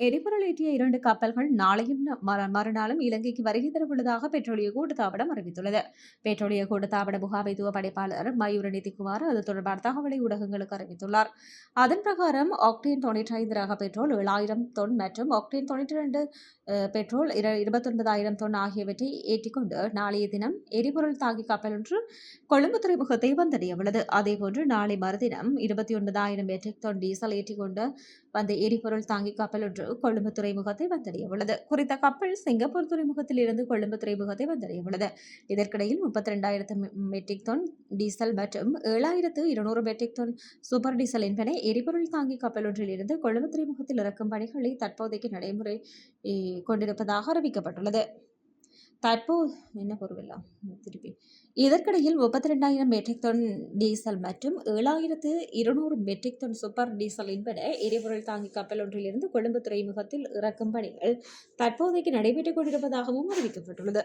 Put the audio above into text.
எரிபொருள் ஏற்றிய 2 கப்பல்கள் நாளையும் மறுநாளும் இலங்கைக்கு வருகை தரவுள்ளதாக பெட்ரோலிய கூட்டுத்தாபனம் அறிவித்துள்ளது. பெட்ரோலிய கூட்டுத்தாபன முகாமைத்துவ படைப்பாளர் மயூர நிதிக்குமார் அது தொடர்பான தகவலை ஊடகங்களுக்கு அறிவித்துள்ளார். அதன் பிரகாரம் ஆக்டேன் 95 ரக பெட்ரோல் 7000 தொன் மற்றும் ஆக்டேன் 92 பெட்ரோல் 29,000 தொன் ஆகியவற்றை ஏற்றிக்கொண்டு நாளைய தினம் எரிபொருள் தாங்கி கப்பல் ஒன்று கொழும்பு துறைமுகத்தை வந்தடைய உள்ளது. அதேபோன்று நாளை மறுதினம் 29,000 மெட்ரிக் தொன் டீசல் ஏற்றிக்கொண்டு வந்த எரிபொருள் தாங்கி கப்பல் ஒன்று கொழும்பு துறைமுகத்தை வந்தடைய உள்ளது. குறித்த கப்பல் சிங்கப்பூர் துறைமுகத்தில் இருந்து கொழும்பு துறைமுகத்தை வந்தடைய உள்ளது. இதற்கிடையில் 32,000 மெட்ரிக் தொன் டீசல் மற்றும் 7,200 மெட்ரிக் தொன் சூப்பர் டீசல் என்பன எரிபொருள் தாங்கி கப்பல் ஒன்றில் இருந்து கொழும்பு துறைமுகத்தில் இறக்கும் பணிகளை தற்போதைக்கு நடைமுறை கொண்டிருப்பதாக அறிவிக்கப்பட்டுள்ளது. இதற்கிடையில் 32,000 மெட்ரிக் தொன் டீசல் மற்றும் 7,200 மெட்ரிக் தொன் சூப்பர் டீசல் என்பன எரிபொருள் தாங்கி கப்பல் ஒன்றிலிருந்து கொழும்பு துறைமுகத்தில் இறக்கும் பணிகள் தற்போதைக்கு நடைபெற்றுக் கொண்டிருப்பதாகவும் அறிவிக்கப்பட்டுள்ளது.